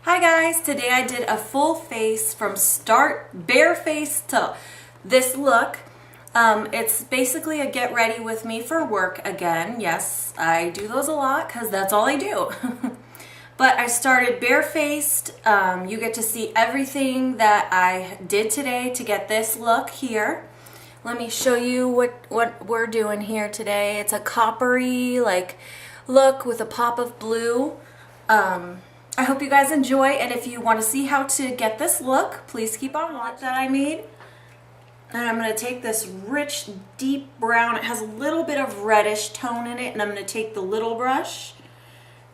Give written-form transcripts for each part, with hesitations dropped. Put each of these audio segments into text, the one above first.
Hi guys, today I did a full face from start, bare face to this look. It's basically a get ready with me for work again. Yes, I do those a lot because that's all I do. But I started barefaced. You get to see everything that I did today to get this look here. Let me show you what we're doing here today. It's a coppery look with a pop of blue. I hope you guys enjoy, and if you want to see how to get this look, please keep on watching that I made. And I'm going to take this rich, deep brown. It has a little bit of reddish tone in it, and I'm going to take the little brush,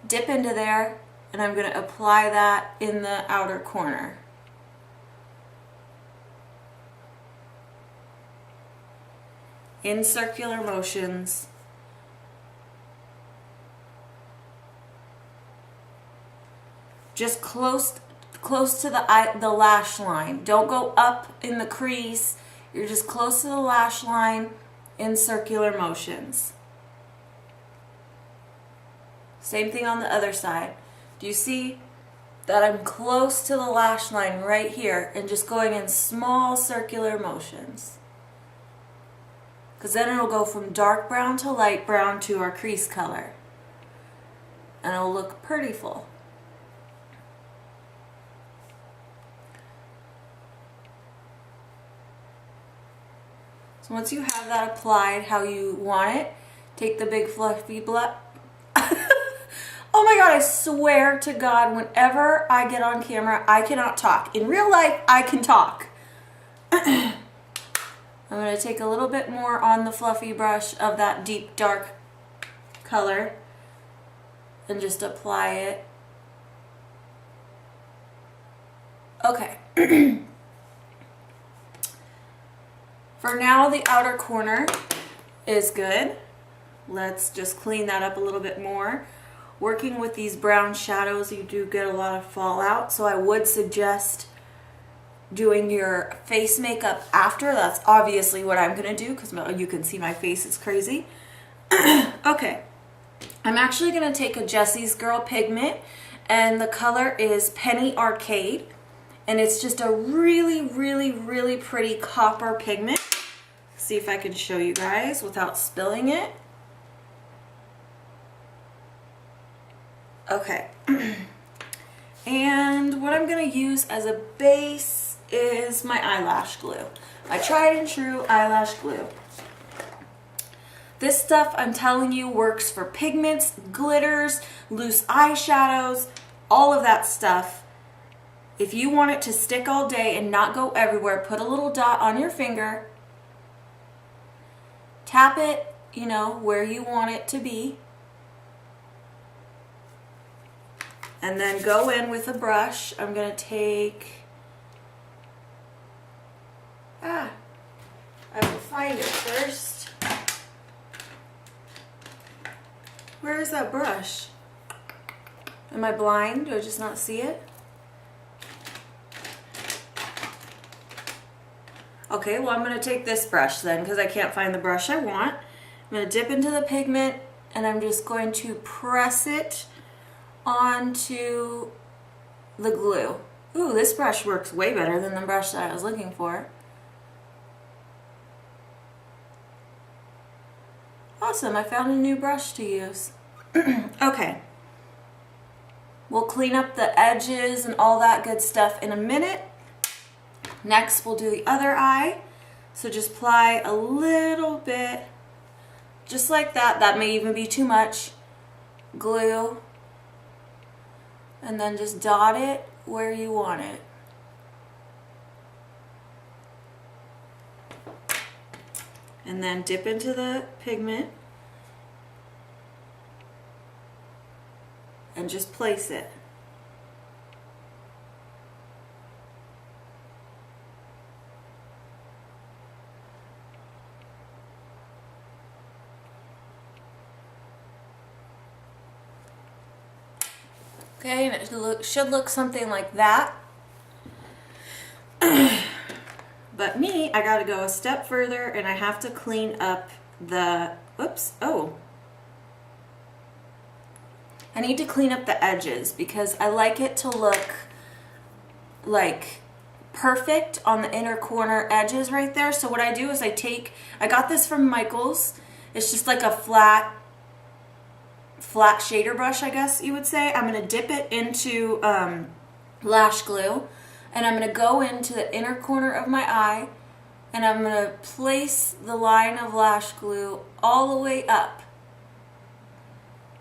dip into there, and I'm going to apply that in the outer corner. In circular motions. Just close to the lash line. Don't go up in the crease. You're just close to the lash line in circular motions. Same thing on the other side. Do you see that I'm close to the lash line right here and just going in small circular motions? Because then it'll go from dark brown to light brown to our crease color. And it'll look pretty full. So once you have that applied how you want it, take the big fluffy blush. Oh my God, I swear to God, whenever I get on camera, I cannot talk. In real life, I can talk. I'm going to take a little bit more on the fluffy brush of that deep dark color and just apply it. Okay. For now, the outer corner is good. Let's just clean that up a little bit more. Working with these brown shadows, you do get a lot of fallout, so I would suggest doing your face makeup after. That's obviously what I'm going to do because you can see my face is crazy. Okay, I'm actually going to take a Jesse's Girl pigment, and the color is Penny Arcade, and it's just a really, really, really pretty copper pigment. See if I can show you guys without spilling it. Okay. And what I'm going to use as a base is my eyelash glue. My tried and true eyelash glue. This stuff, I'm telling you, works for pigments, glitters, loose eyeshadows, all of that stuff. If you want it to stick all day and not go everywhere, put a little dot on your finger. Tap it, you know, where you want it to be. And then go in with a brush. I'm going to take... I will find it first. Where is that brush? Am I blind? Do I just not see it? Okay, well, I'm going to take this brush then because I can't find the brush I want. I'm going to dip into the pigment and I'm just going to press it onto the glue. Ooh, this brush works way better than the brush that I was looking for. Awesome, I found a new brush to use. Okay. We'll clean up the edges and all that good stuff in a minute. Next, we'll do the other eye. So just apply a little bit, just like that. That may even be too much. Glue. And then just dot it where you want it. And then dip into the pigment. And just place it. Okay, and it should look something like that. But me, I gotta go a step further and I have to clean up the, oops, oh. I need to clean up the edges because I like it to look like perfect on the inner corner edges right there. So what I do is I got this from Michael's. It's just like a flat shader brush, I guess you would say. I'm going to dip it into lash glue, and I'm going to go into the inner corner of my eye, and I'm going to place the line of lash glue all the way up.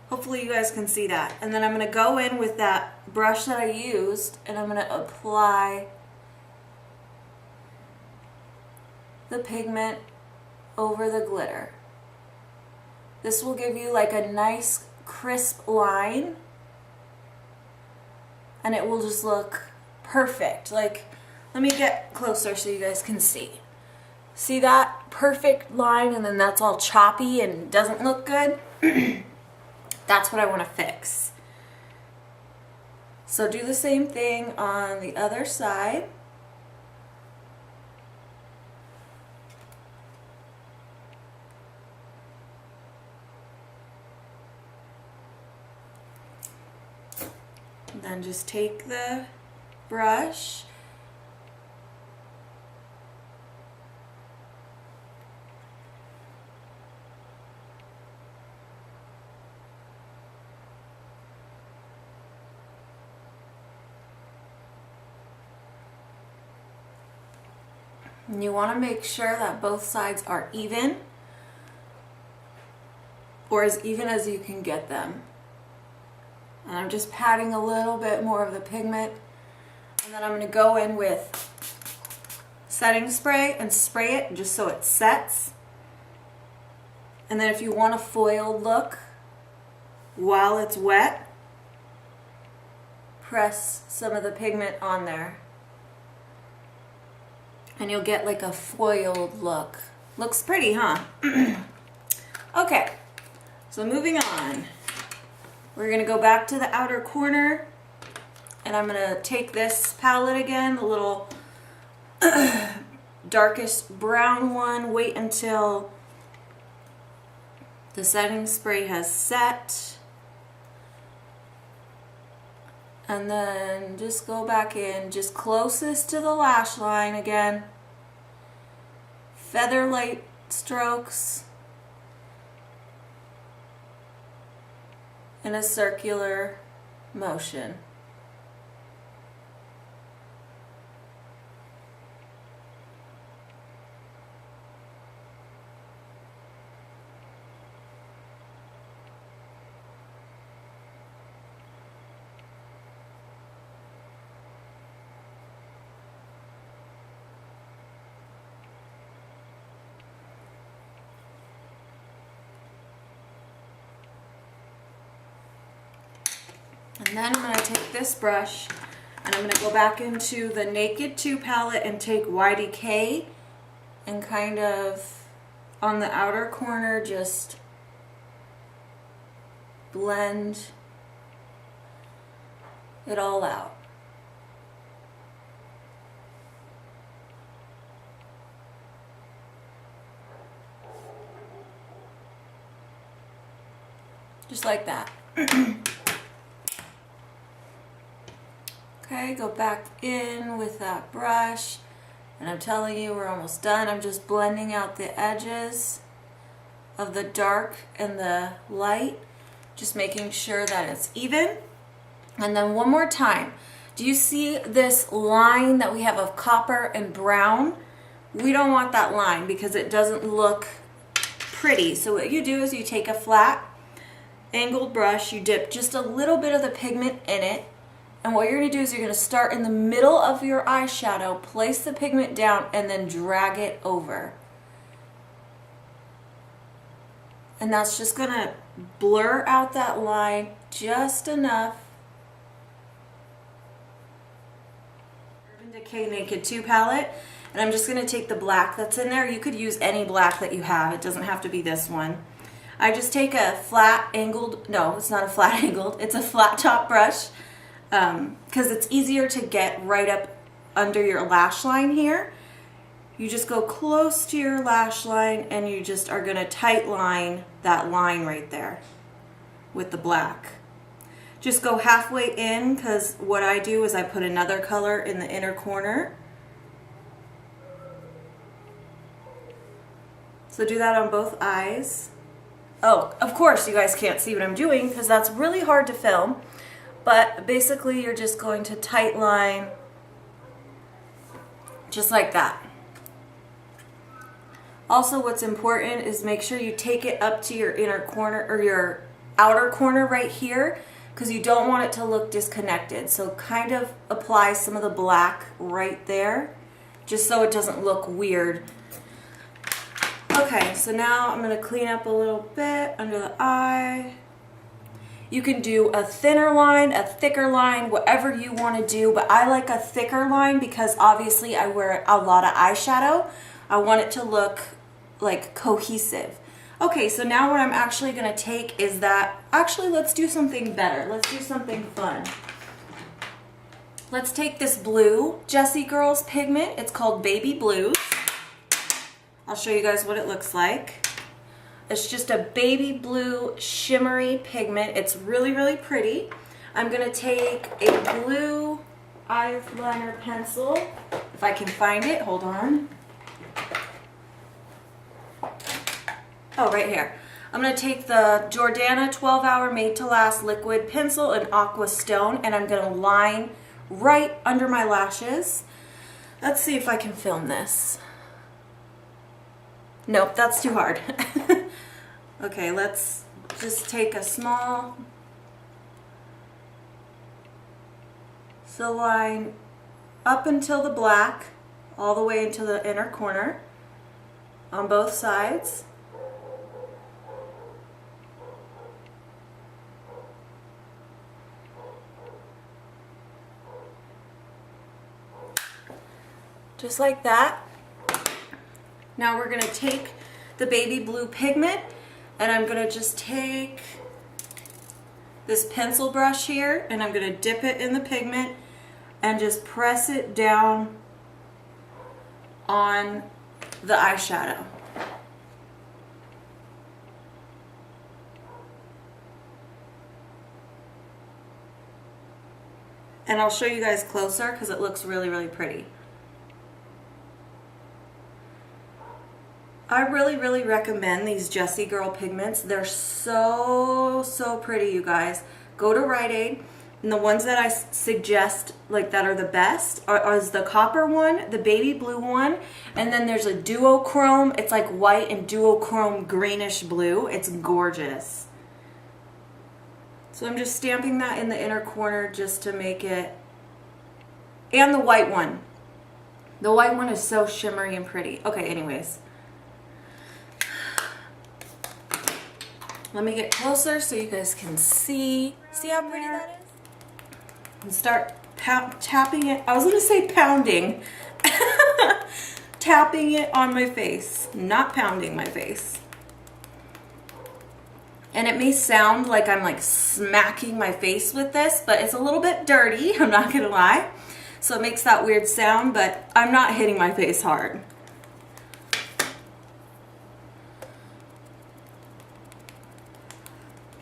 Hopefully you guys can see that. And then I'm going to go in with that brush that I used, and I'm going to apply the pigment over the glitter. This will give you like a nice crisp line, and it will just look perfect. Like, let me get closer so you guys can see. See that perfect line, and then that's all choppy and doesn't look good? That's what I want to fix. So do the same thing on the other side. Then just take the brush and you want to make sure that both sides are even, or as even as you can get them. And I'm just patting a little bit more of the pigment, and then I'm going to go in with setting spray and spray it just so it sets. And then if you want a foiled look while it's wet, press some of the pigment on there, and you'll get like a foiled look. Looks pretty, huh? Okay, so moving on. We're going to go back to the outer corner, and I'm going to take this palette again, the little darkest brown one. Wait until the setting spray has set, and then just go back in, just closest to the lash line again. Feather light strokes in a circular motion. And then I'm going to take this brush, and I'm going to go back into the Naked 2 palette and take YDK and kind of on the outer corner just blend it all out. Just like that. Okay, go back in with that brush, and I'm telling you, we're almost done. I'm just blending out the edges of the dark and the light, just making sure that it's even. And then one more time, do you see this line that we have of copper and brown? We don't want that line because it doesn't look pretty. So what you do is you take a flat angled brush, you dip just a little bit of the pigment in it, and what you're going to do is you're going to start in the middle of your eyeshadow, place the pigment down, and then drag it over. And that's just going to blur out that line just enough. Urban Decay Naked 2 palette, and I'm just going to take the black that's in there. You could use any black that you have. It doesn't have to be this one. I just take a flat angled, no, it's not a flat angled, it's a flat top brush. Because it's easier to get right up under your lash line here. You just go close to your lash line, and you just are going to tight line that line right there with the black. just go halfway in, because what I do is I put another color in the inner corner. So do that on both eyes. Oh, of course you guys can't see what I'm doing because that's really hard to film. But basically you're just going to tight line just like that. Also, what's important is make sure you take it up to your inner corner or your outer corner right here, because you don't want it to look disconnected. So kind of apply some of the black right there just so it doesn't look weird. Okay, so now I'm going to clean up a little bit under the eye. You can do a thinner line, a thicker line, whatever you want to do, but I like a thicker line because obviously I wear a lot of eyeshadow. I want it to look like cohesive. Okay, so now what I'm actually going to take is that, actually let's do something better. Let's do something fun. Let's take this blue Jessie Girls pigment. It's called Baby Blues. I'll show you guys what it looks like. It's just a baby blue shimmery pigment. It's really, really pretty. I'm going to take a blue eyeliner pencil. If I can find it, hold on. Oh, right here. I'm going to take the Jordana 12-Hour Made to Last liquid pencil in Aqua Stone, and I'm going to line right under my lashes. Let's see if I can film this. Nope, that's too hard. Okay, let's just take a small, so line up until the black, all the way into the inner corner on both sides. Just like that. Now we're going to take the baby blue pigment and I'm going to just take this pencil brush here and I'm going to dip it in the pigment and just press it down on the eyeshadow. And I'll show you guys closer because it looks really, really pretty. I really, really recommend these Jessie Girl pigments. They're so, so pretty, you guys. Go to Rite Aid, and the ones that I suggest, like that are the best, is the copper one, the baby blue one, and then there's a duochrome. It's like white and duochrome greenish blue. It's gorgeous. So I'm just stamping that in the inner corner just to make it, and the white one. The white one is so shimmery and pretty. Okay, anyways. Let me get closer so you guys can see. See how pretty that is? And start tapping it. I was going to say pounding. Tapping it on my face, not pounding my face. And it may sound like I'm like smacking my face with this, but it's a little bit dirty, I'm not going to lie. So it makes that weird sound, but I'm not hitting my face hard.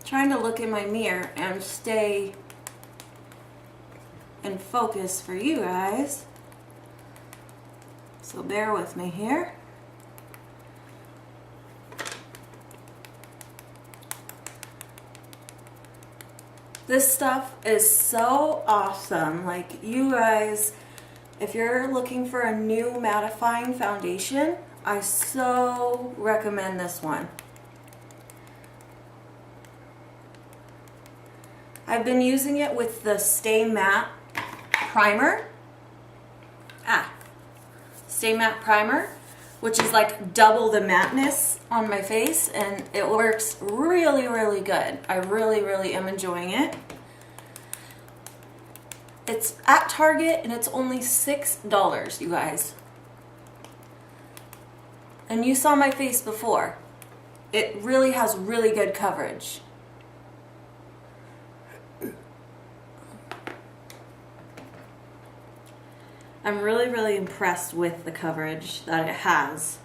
Trying to look in my mirror and stay in focus for you guys. So bear with me here. This stuff is so awesome. Like, you guys, if you're looking for a new mattifying foundation, I so recommend this one. I've been using it with the Stay Matte Primer. Stay Matte Primer, which is like double the matteness on my face, and it works really, really good. I really, really am enjoying it. It's at Target and it's only $6, you guys. And you saw my face before. It really has really good coverage. I'm really, really impressed with the coverage that it has.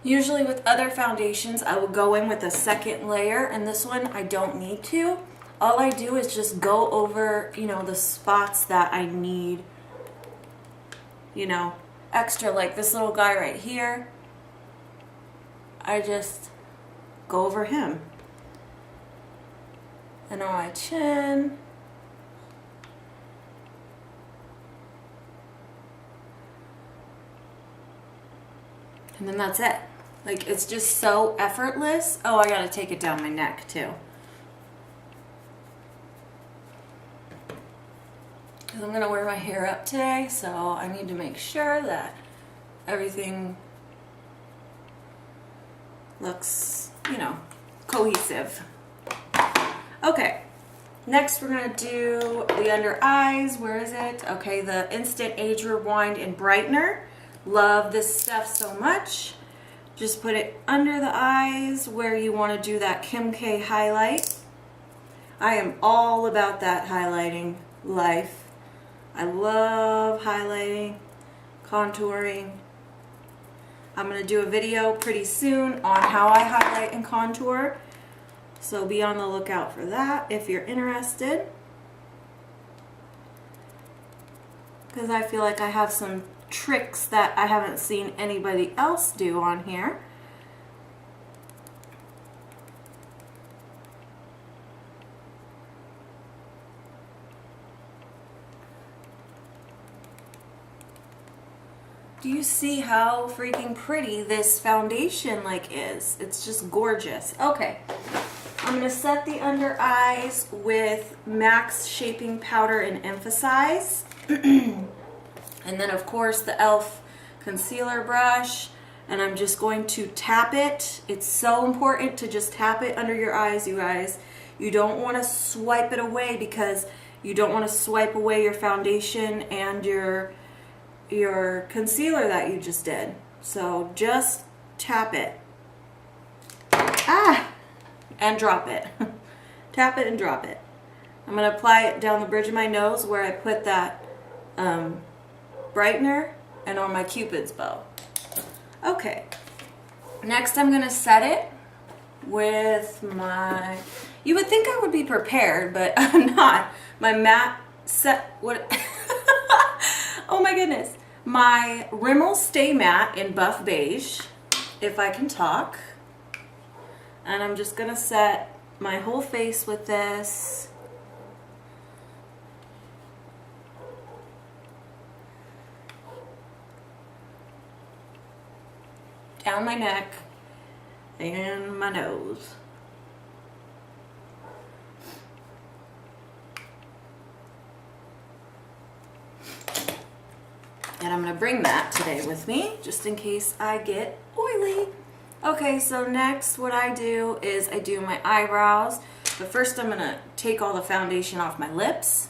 Usually with other foundations, I will go in with a second layer, and this one I don't need to. All I do is just go over, you know, the spots that I need, you know, extra, like this little guy right here. I just go over him. And on my chin. And then that's it. Like, it's just so effortless. Oh, I gotta take it down my neck too. Because I'm gonna wear my hair up today, so I need to make sure that everything looks, you know, cohesive. Okay, next we're gonna do the under eyes. Where is it? Okay, the Instant Age Rewind and Brightener. Love this stuff so much. Just put it under the eyes where you want to do that Kim K highlight. I am all about that highlighting life. I love highlighting, contouring. I'm going to do a video pretty soon on how I highlight and contour. So be on the lookout for that if you're interested. Because I feel like I have some tricks that I haven't seen anybody else do on here. Do you see how freaking pretty this foundation like is? It's just gorgeous. Okay, I'm gonna set the under eyes with Max Shaping Powder and Emphasize. And then of course the e.l.f. concealer brush, and I'm just going to tap it. It's so important to just tap it under your eyes, you guys. You don't want to swipe it away because you don't want to swipe away your foundation and your concealer that you just did. So just tap it. And drop it. Tap it and drop it. I'm going to apply it down the bridge of my nose where I put that brightener and on my Cupid's bow. Okay, next I'm gonna set it with my, you would think I would be prepared, but I'm not. My matte set, what, oh my goodness. My Rimmel Stay Matte in Buff Beige, if I can talk. And I'm just gonna set my whole face with this. Down my neck and my nose. And I'm going to bring that today with me just in case I get oily. Okay, so next what I do is I do my eyebrows. But first I'm going to take all the foundation off my lips.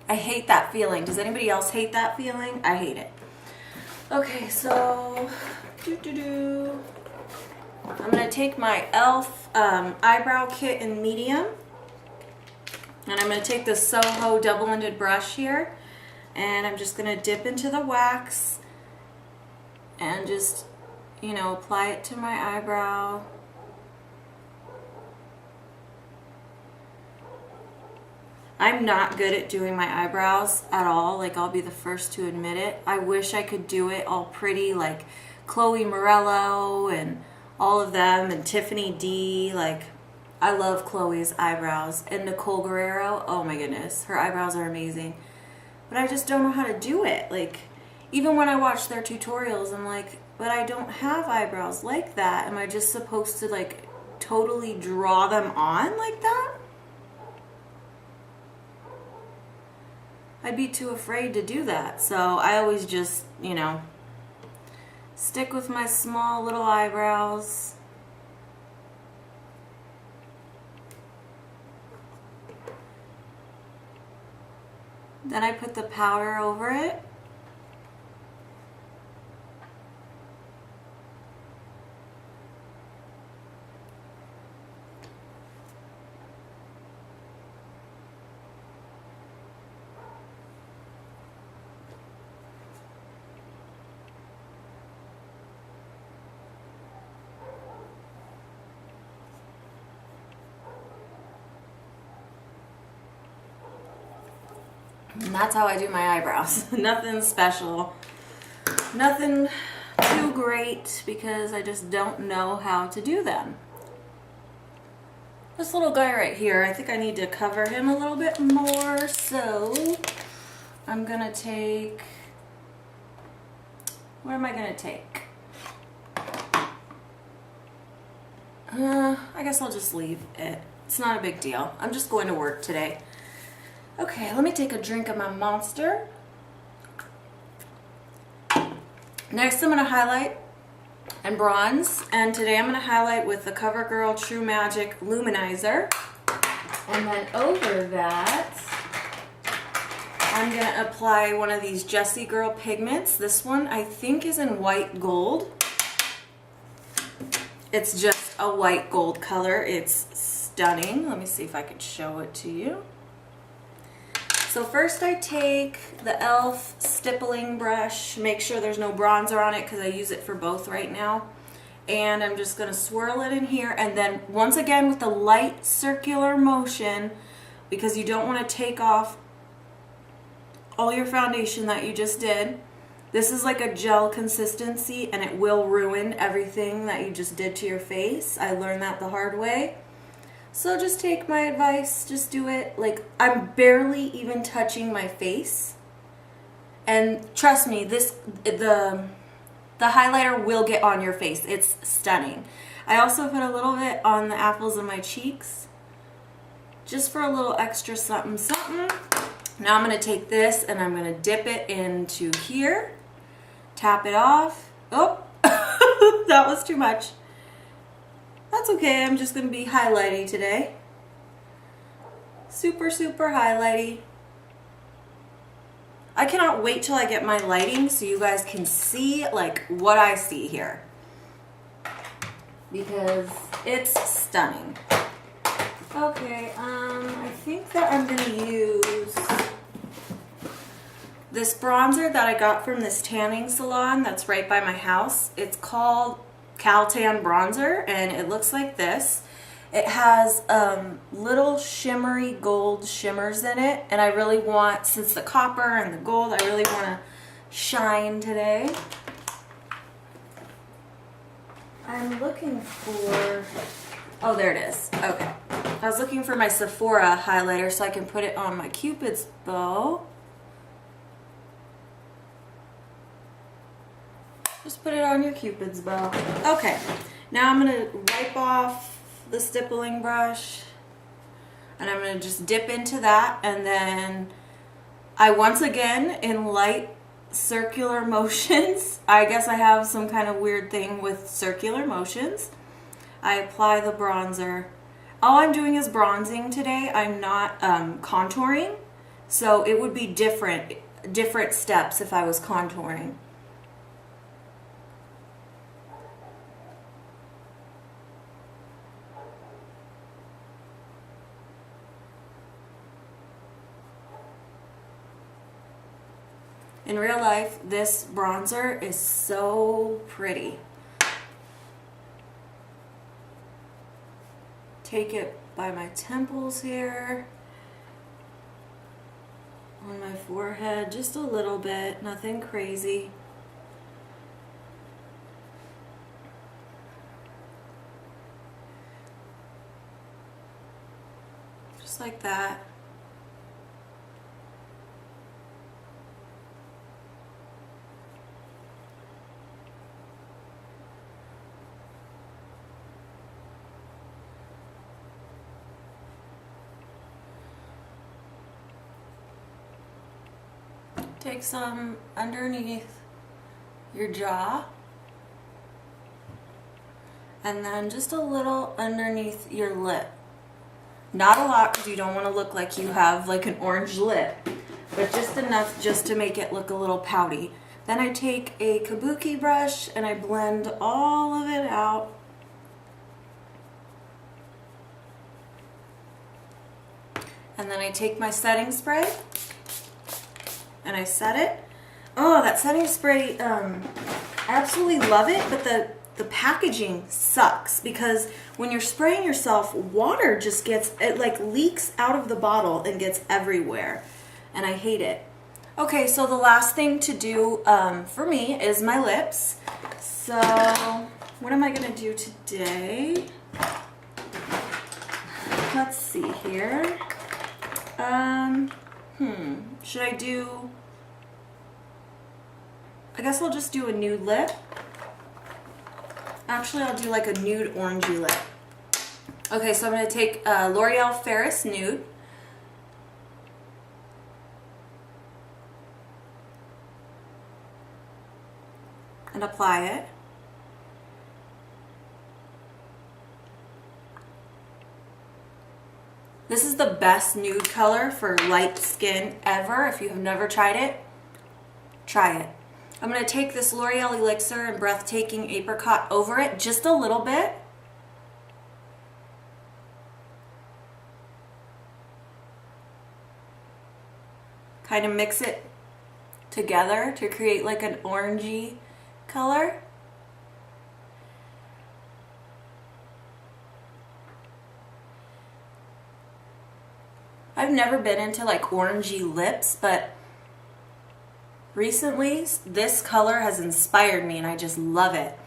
I hate that feeling. Does anybody else hate that feeling? I hate it. Okay, so I'm going to take my e.l.f. eyebrow kit in medium. And I'm going to take the Soho double-ended brush here. And I'm just going to dip into the wax. And just, you know, apply it to my eyebrow. I'm not good at doing my eyebrows at all. Like, I'll be the first to admit it. I wish I could do it all pretty like Chloe Morello and all of them and Tiffany D. Like, I love Chloe's eyebrows. And Nicole Guerrero, oh my goodness. Her eyebrows are amazing. But I just don't know how to do it. Like, even when I watch their tutorials, I'm like, but I don't have eyebrows like that. Am I just supposed to like totally draw them on like that? I'd be too afraid to do that. So I always just, you know, stick with my small little eyebrows. Then I put the powder over it. And that's how I do my eyebrows. Nothing special. Nothing too great because I just don't know how to do them. This little guy right here, I think I need to cover him a little bit more, so I'm gonna take, what am I gonna take? I guess I'll just leave it. It's not a big deal. I'm just going to work today. Okay, let me take a drink of my Monster. Next I'm gonna highlight and bronze, and today I'm going to highlight with the CoverGirl True Magic Luminizer, and then over that I'm going to apply one of these Jessie Girl pigments. This one I think is in white gold. It's just a white gold color. It's stunning. Let me see if I can show it to you. So first I take the e.l.f. stippling brush, make sure there's no bronzer on it because I use it for both right now. And I'm just going to swirl it in here, and then once again with the light circular motion, because you don't want to take off all your foundation that you just did. This is like a gel consistency and it will ruin everything that you just did to your face. I learned that the hard way. So just take my advice, just do it. Like, I'm barely even touching my face. And trust me, the highlighter will get on your face. It's stunning. I also put a little bit on the apples of my cheeks, just for a little extra something something. Now I'm gonna take this and I'm gonna dip it into here, tap it off. Oh, that was too much. That's okay, I'm just going to be highlighty today. Super, super highlighty. I cannot wait till I get my lighting so you guys can see like what I see here, because it's stunning. Okay, I think that I'm going to use this bronzer that I got from this tanning salon that's right by my house. It's called Caltan bronzer, and it looks like this. It has little shimmery gold shimmers in it, and I really want, since the copper and the gold, I really want to shine today. I'm looking for, oh, there it is. Okay, I was looking for my Sephora highlighter so I can put it on my Cupid's bow. Just put it on your Cupid's bow. Okay, now I'm going to wipe off the stippling brush, and I'm going to just dip into that, and then I once again, in light circular motions, I guess I have some kind of weird thing with circular motions, I apply the bronzer. All I'm doing is bronzing today. I'm not contouring, so it would be different steps if I was contouring. In real life, this bronzer is so pretty. Take it by my temples here, on my forehead, just a little bit, nothing crazy. Just like that. Take some underneath your jaw, and then just a little underneath your lip. Not a lot, because you don't want to look like you have like an orange lip, but just enough just to make it look a little pouty. Then I take a kabuki brush and I blend all of it out. And then I take my setting spray and I set it. Oh, that setting spray, I absolutely love it, but the packaging sucks, because when you're spraying yourself, water just gets, it like leaks out of the bottle and gets everywhere. and I hate it. Okay, so the last thing to do for me is my lips. So what am I gonna do today? Let's see here. Should I do, I guess I'll just do a nude lip. Actually, I'll do like a nude orangey lip. Okay, so I'm going to take L'Oreal Ferris Nude. And apply it. This is the best nude color for light skin ever. If you have never tried it, try it. I'm going to take this L'Oreal Elixir and Breathtaking Apricot over it just a little bit. Kind of mix it together to create like an orangey color. I've never been into like orangey lips, but recently this color has inspired me and I just love it.